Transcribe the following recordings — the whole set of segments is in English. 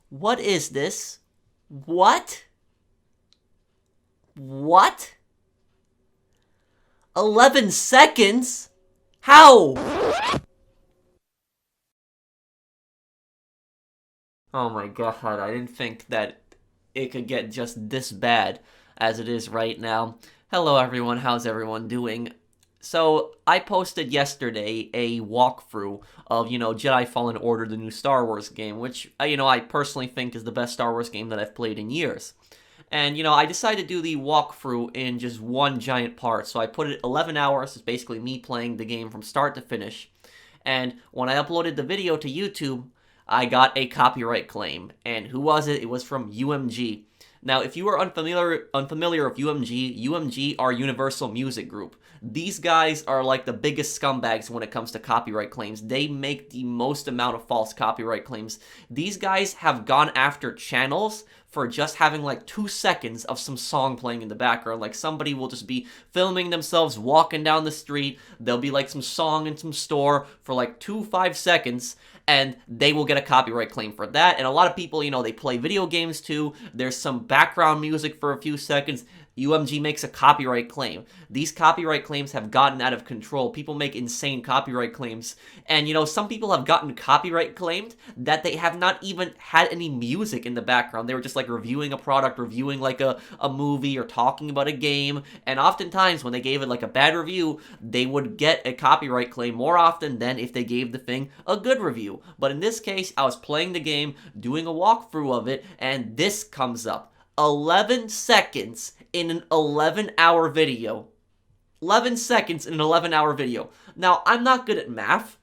What is this? What? What? 11 seconds? How? Oh my god, I didn't think that it could get just this bad as it is right now. Hello everyone, how's everyone doing? So, I posted yesterday a walkthrough of, Jedi Fallen Order, the new Star Wars game, which, I personally think is the best Star Wars game that I've played in years. And, I decided to do the walkthrough in just one giant part. So I put it 11 hours. It's basically me playing the game from start to finish. And when I uploaded the video to YouTube, I got a copyright claim. And who was it? It was from UMG. Now, if you are unfamiliar with UMG, UMG are Universal Music Group. These guys are like the biggest scumbags when it comes to copyright claims. They make the most amount of false copyright claims. These guys have gone after channels for just having like 2 seconds of some song playing in the background. Like somebody will just be filming themselves walking down the street. There'll be like some song in some store for like 5 seconds, and they will get a copyright claim for that. And a lot of people, they play video games too. There's some background music for a few seconds. UMG makes a copyright claim. These copyright claims have gotten out of control. People make insane copyright claims. And, some people have gotten copyright claimed that they have not even had any music in the background. They were just like reviewing a product, reviewing like a movie or talking about a game. And oftentimes when they gave it like a bad review, they would get a copyright claim more often than if they gave the thing a good review. But in this case, I was playing the game, doing a walkthrough of it, and this comes up. 11 seconds in an 11-hour video. 11 seconds in an 11-hour video. Now, I'm not good at math,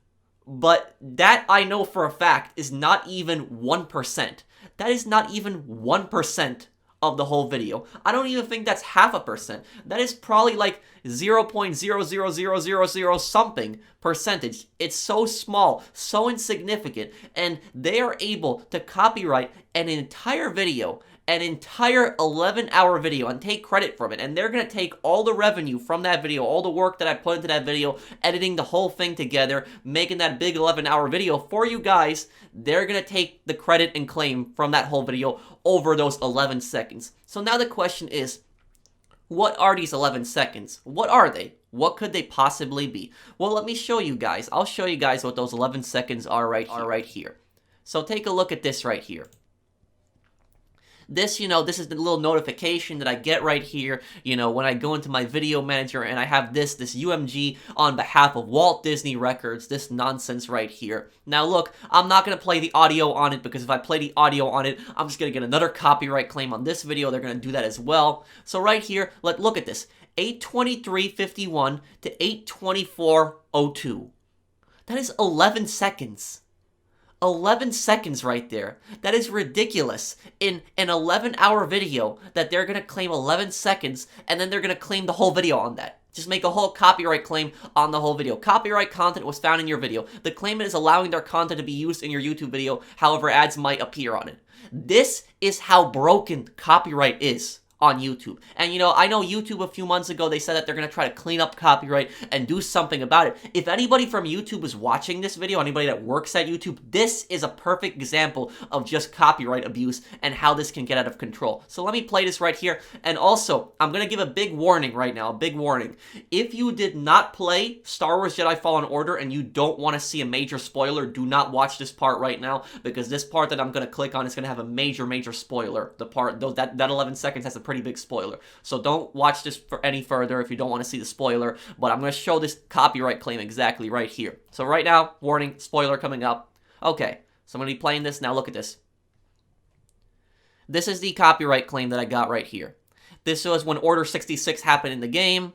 but that I know for a fact is not even 1%. That is not even 1% of the whole video. I don't even think that's half a percent. That is probably like 0.00000 something percentage. It's so small, so insignificant, and they are able to copyright an entire video, an entire 11-hour video, and take credit from it. And they're going to take all the revenue from that video, all the work that I put into that video, editing the whole thing together, making that big 11-hour video for you guys. They're going to take the credit and claim from that whole video over those 11 seconds. So now the question is, what are these 11 seconds? What are they? What could they possibly be? Well, let me show you guys. I'll show you guys what those 11 seconds are right here. So take a look at this right here. This, this is the little notification that I get right here, when I go into my video manager and I have this UMG on behalf of Walt Disney Records, this nonsense right here. Now look, I'm not going to play the audio on it because if I play the audio on it, I'm just going to get another copyright claim on this video. They're going to do that as well. So right here, look at this, 8:23:51 to 8:24:02. That is 11 seconds. 11 seconds right there. That is ridiculous. In an 11-hour video that they're going to claim 11 seconds and then they're going to claim the whole video on that. Just make a whole copyright claim on the whole video. Copyright content was found in your video. The claimant is allowing their content to be used in your YouTube video, however ads might appear on it. This is how broken copyright is on YouTube. And I know YouTube a few months ago, they said that they're going to try to clean up copyright and do something about it. If anybody from YouTube is watching this video, anybody that works at YouTube, this is a perfect example of just copyright abuse and how this can get out of control. So let me play this right here. And also, I'm going to give a big warning right now, a big warning. If you did not play Star Wars Jedi Fallen Order and you don't want to see a major spoiler, do not watch this part right now, because this part that I'm going to click on is going to have a major spoiler. The part, that 11 seconds has a pretty big spoiler. So don't watch this for any further if you don't want to see the spoiler, but I'm going to show this copyright claim exactly right here. So right now, warning, spoiler coming up. Okay, so I'm going to be playing this. Now look at this. This is the copyright claim that I got right here. This was when Order 66 happened in the game,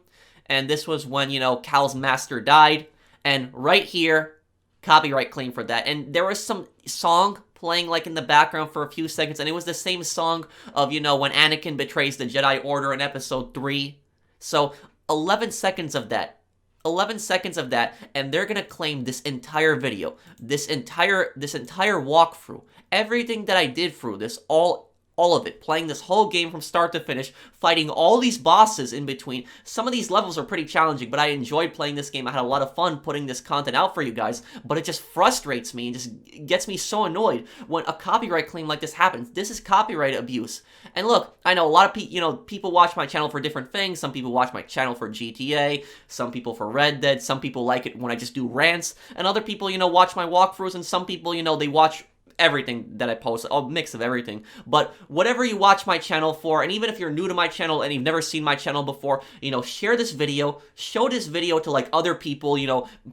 and this was when, Cal's master died, and right here, copyright claim for that. And there was some song playing like in the background for a few seconds, and it was the same song of, when Anakin betrays the Jedi Order in episode 3. So 11 seconds of that. 11 seconds of that, and they're gonna claim this entire video, this entire walkthrough, everything that I did through this, all all of it, playing this whole game from start to finish, fighting all these bosses in between. Some of these levels are pretty challenging, but I enjoyed playing this game. I had a lot of fun putting this content out for you guys, but it just frustrates me and just gets me so annoyed when a copyright claim like this happens. This is copyright abuse. And look, I know a lot of people watch my channel for different things. Some people watch my channel for GTA, some people for Red Dead, some people like it when I just do rants, and other people, watch my walkthroughs, and some people, they watch everything that I post, a mix of everything. But whatever you watch my channel for, and even if you're new to my channel and you've never seen my channel before, share this video, show this video to like other people,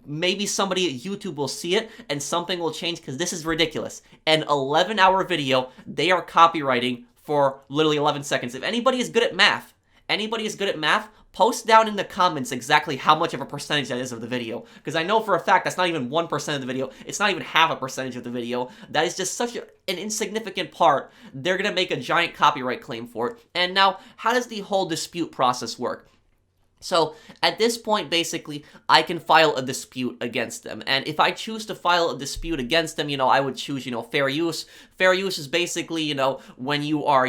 maybe somebody at YouTube will see it and something will change, because this is ridiculous. An 11-hour video, they are copywriting for literally 11 seconds. If anybody is good at math, post down in the comments exactly how much of a percentage that is of the video. Because I know for a fact that's not even 1% of the video. It's not even half a percentage of the video. That is just such an insignificant part. They're going to make a giant copyright claim for it. And now, how does the whole dispute process work? So, at this point, basically, I can file a dispute against them. And if I choose to file a dispute against them, I would choose, fair use. Fair use is basically, when you are,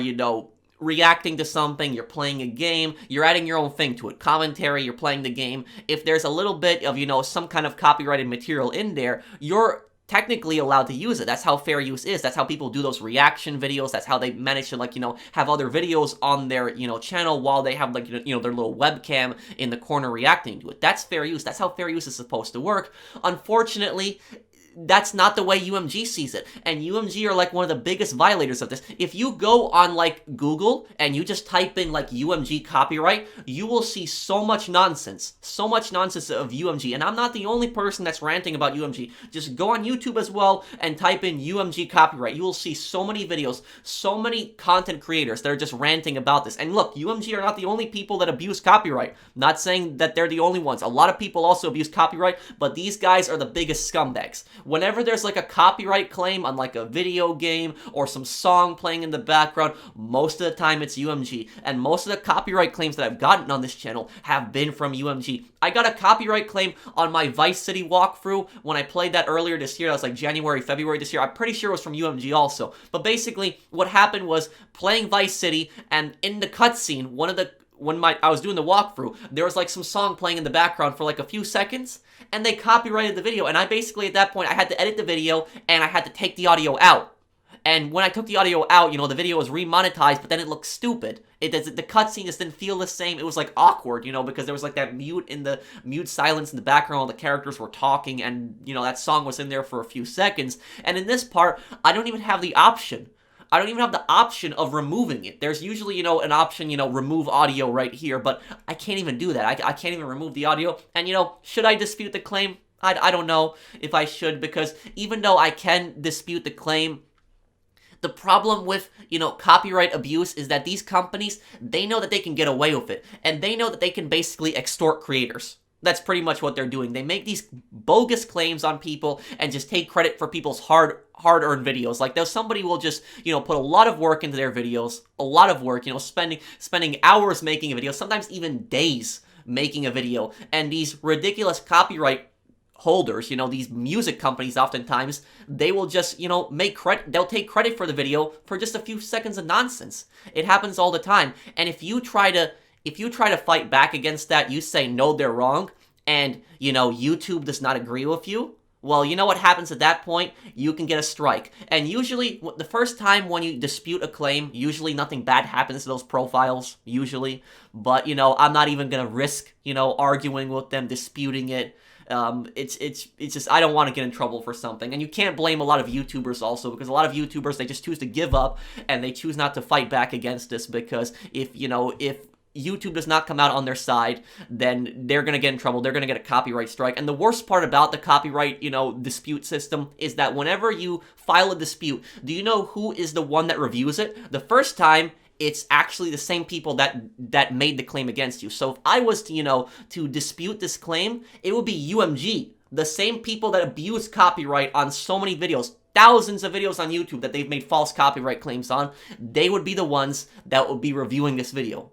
reacting to something, you're playing a game, you're adding your own thing to it. Commentary, you're playing the game. If there's a little bit of, some kind of copyrighted material in there, you're technically allowed to use it. That's how fair use is. That's how people do those reaction videos. That's how they manage to, have other videos on their, channel while they have, their little webcam in the corner reacting to it. That's fair use. That's how fair use is supposed to work. Unfortunately, that's not the way UMG sees it. And UMG are like one of the biggest violators of this. If you go on like Google and you just type in like UMG copyright, you will see so much nonsense of UMG. And I'm not the only person that's ranting about UMG. Just go on YouTube as well and type in UMG copyright. You will see so many videos, so many content creators that are just ranting about this. And look, UMG are not the only people that abuse copyright. Not saying that they're the only ones. A lot of people also abuse copyright, but these guys are the biggest scumbags. Whenever there's like a copyright claim on like a video game or some song playing in the background, most of the time it's UMG. And most of the copyright claims that I've gotten on this channel have been from UMG. I got a copyright claim on my Vice City walkthrough when I played that earlier this year. That was like January, February this year. I'm pretty sure it was from UMG also. But basically, what happened was playing Vice City, and in the cutscene, I was doing the walkthrough, there was like some song playing in the background for like a few seconds, and they copyrighted the video. And I basically, at that point, I had to edit the video, and I had to take the audio out. And when I took the audio out, the video was remonetized, but then it looked stupid. The cutscene just didn't feel the same. It was like awkward, because there was like that mute silence in the background while the characters were talking, and that song was in there for a few seconds. And in this part, I don't even have the option. Of removing it. There's usually, an option, remove audio right here, but I can't even do that. I can't even remove the audio. And, should I dispute the claim? I don't know if I should, because even though I can dispute the claim, the problem with, copyright abuse is that these companies, they know that they can get away with it. And they know that they can basically extort creators. That's pretty much what they're doing. They make these bogus claims on people and just take credit for people's hard-earned videos. Like, somebody will just, put a lot of work into their videos, a lot of work, spending hours making a video, sometimes even days making a video. And these ridiculous copyright holders, these music companies oftentimes, they will just, they'll take credit for the video for just a few seconds of nonsense. It happens all the time. And if you try to fight back against that, you say, no, they're wrong, and, YouTube does not agree with you, well, you know what happens at that point? You can get a strike. And usually, the first time when you dispute a claim, usually nothing bad happens to those profiles, usually. But, I'm not even going to risk, arguing with them, disputing it. It's just, I don't want to get in trouble for something. And you can't blame a lot of YouTubers also, because a lot of YouTubers, they just choose to give up, and they choose not to fight back against this, because if YouTube does not come out on their side, then they're going to get in trouble. They're going to get a copyright strike. And the worst part about the copyright, dispute system is that whenever you file a dispute, do you know who is the one that reviews it? The first time, it's actually the same people that made the claim against you. So if I was to dispute this claim, it would be UMG. The same people that abuse copyright on so many videos, thousands of videos on YouTube that they've made false copyright claims on, they would be the ones that would be reviewing this video.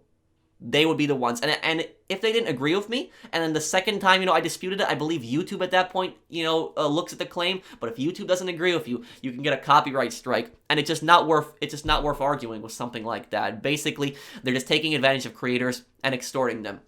they would be the ones. And if they didn't agree with me, and then the second time, you know, I disputed it, I believe YouTube at that point, you know, looks at the claim. But if YouTube doesn't agree with you, you can get a copyright strike, and it's just not worth arguing with something like that. Basically, they're just taking advantage of creators and extorting them.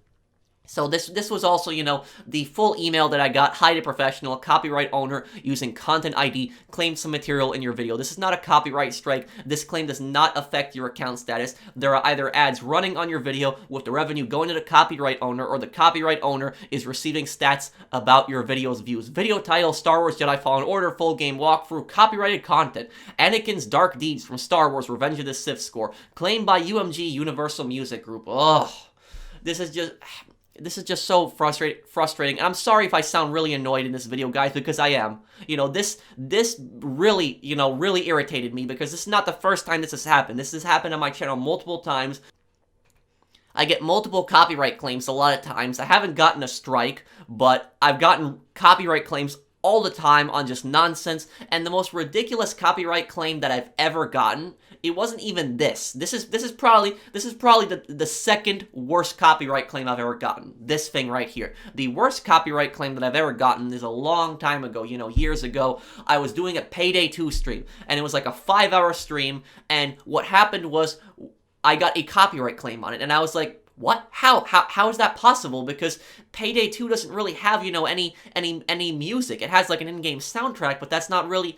So this was also, you know, the full email that I got. Hi to professional, copyright owner using content ID claimed some material in your video. This is not a copyright strike. This claim does not affect your account status. There are either ads running on your video with the revenue going to the copyright owner, or the copyright owner is receiving stats about your video's views. Video title, Star Wars Jedi Fallen Order, full game walkthrough, copyrighted content. Anakin's Dark Deeds from Star Wars Revenge of the Sith score. Claimed by UMG Universal Music Group. Ugh. This is just so frustrating. And I'm sorry if I sound really annoyed in this video, guys, because I am. You know, this really, you know, really irritated me, because this is not the first time this has happened. This has happened on my channel multiple times. I get multiple copyright claims a lot of times. I haven't gotten a strike, but I've gotten copyright claims all the time on just nonsense. And the most ridiculous copyright claim that I've ever gotten, it wasn't even this. This is probably the second worst copyright claim I've ever gotten. This thing right here. The worst copyright claim that I've ever gotten is a long time ago, you know, years ago. I was doing a Payday 2 stream, and it was like a 5-hour stream, and what happened was I got a copyright claim on it, and I was like, what? How is that possible? Because Payday 2 doesn't really have, you know, any music. It has like an in-game soundtrack, but that's not really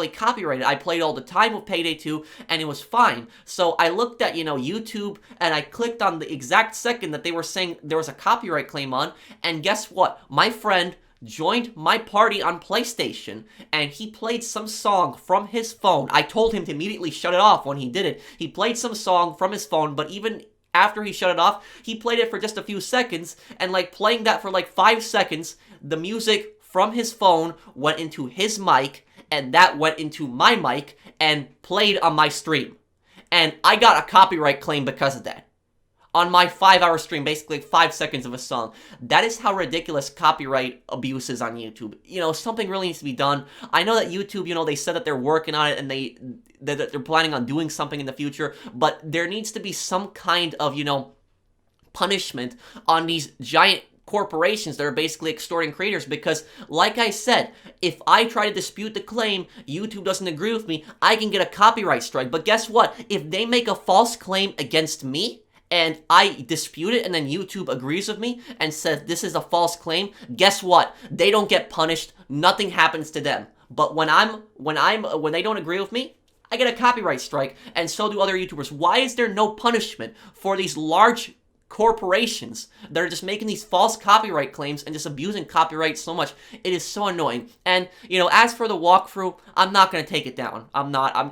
copyrighted. I played all the time with Payday 2, and it was fine. So I looked at, you know, YouTube, and I clicked on the exact second that they were saying there was a copyright claim on, and guess what? My friend joined my party on PlayStation, and he played some song from his phone. I told him to immediately shut it off when he did it. He played some song from his phone, but even after he shut it off, he played it for just a few seconds, and like playing that for like 5 seconds, the music from his phone went into his mic, and that went into my mic and played on my stream. And I got a copyright claim because of that. On my 5-hour stream, basically 5 seconds of a song. That is how ridiculous copyright abuse is on YouTube. You know, something really needs to be done. I know that YouTube, you know, they said that they're working on it, and that they're planning on doing something in the future, but there needs to be some kind of, you know, punishment on these giant corporations that are basically extorting creators, because like I said, if I try to dispute the claim, YouTube doesn't agree with me, I can get a copyright strike. But guess what? If they make a false claim against me, and I dispute it, and then YouTube agrees with me and says this is a false claim, guess what? They don't get punished. Nothing happens to them. But when they don't agree with me, I get a copyright strike, and so do other YouTubers. Why is there no punishment for these large corporations that are just making these false copyright claims and just abusing copyright so much? It is so annoying. And, you know, as for the walkthrough, I'm not going to take it down.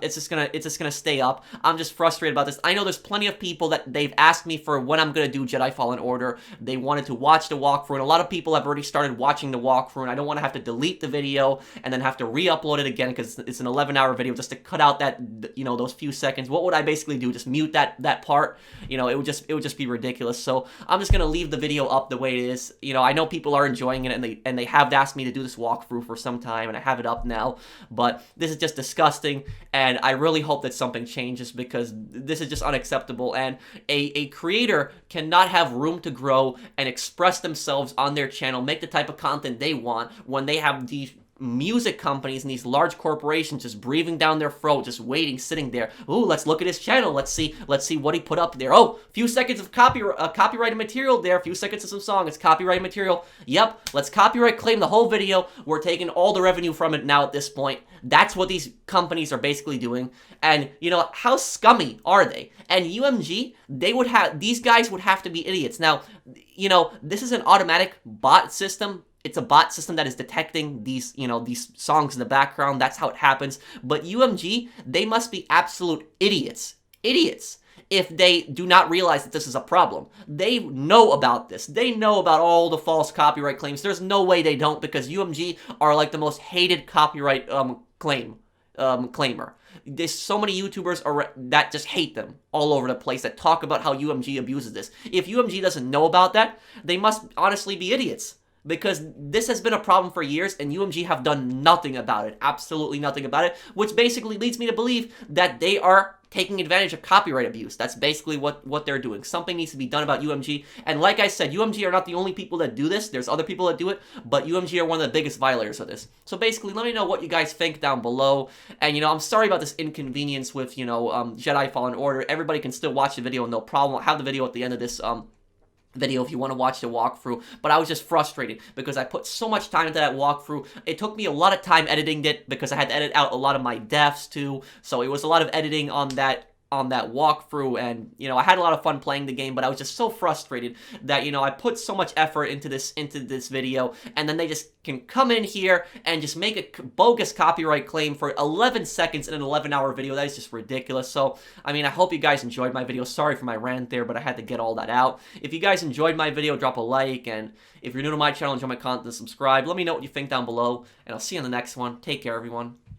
It's just gonna stay up. I'm just frustrated about this. I know there's plenty of people that they've asked me for when I'm going to do Jedi Fallen Order. They wanted to watch the walkthrough, and a lot of people have already started watching the walkthrough, and I don't want to have to delete the video and then have to re-upload it again, because it's an 11-hour video just to cut out that, you know, those few seconds. What would I basically do? Just mute that part? You know, it would just be ridiculous. So I'm just gonna leave the video up the way it is. You know, I know people are enjoying it, and they have asked me to do this walkthrough for some time, and I have it up now. But this is just disgusting, and I really hope that something changes, because this is just unacceptable. And a creator cannot have room to grow and express themselves on their channel, make the type of content they want, when they have these music companies and these large corporations just breathing down their throat, just waiting, sitting there. Ooh, let's look at his channel. Let's see what he put up there. Oh, a few seconds of copyrighted material there. A few seconds of some song. It's copyrighted material. Yep, let's copyright claim the whole video. We're taking all the revenue from it now at this point. That's what these companies are basically doing. And, you know, how scummy are they? And UMG, these guys would have to be idiots. Now, you know, this is an automatic bot system. It's a bot system that is detecting these, you know, these songs in the background. That's how it happens. But UMG, they must be absolute idiots. Idiots. If they do not realize that this is a problem. They know about this. They know about all the false copyright claims. There's no way they don't, because UMG are like the most hated copyright claimer. There's so many YouTubers that just hate them all over the place, that talk about how UMG abuses this. If UMG doesn't know about that, they must honestly be idiots. Because this has been a problem for years, and UMG have done nothing about it. Absolutely nothing about it. Which basically leads me to believe that they are taking advantage of copyright abuse. That's basically what they're doing. Something needs to be done about UMG. And like I said, UMG are not the only people that do this. There's other people that do it, but UMG are one of the biggest violators of this. So basically, let me know what you guys think down below. And, I'm sorry about this inconvenience with, Jedi Fallen Order. Everybody can still watch the video, no problem. I'll have the video at the end of this, video if you want to watch the walkthrough, but I was just frustrated because I put so much time into that walkthrough. It took me a lot of time editing it because I had to edit out a lot of my deaths too, so it was a lot of editing on that walkthrough, and I had a lot of fun playing the game, but I was just so frustrated that I put so much effort into this video, and then they just can come in here and just make a bogus copyright claim for 11 seconds in an 11-hour video. That is just ridiculous. So I hope you guys enjoyed my video. Sorry for my rant there, but I had to get all that out. If you guys enjoyed my video, drop a like, and if you're new to my channel, enjoy my content, subscribe. Let me know what you think down below, and I'll see you in the next one. Take care, everyone.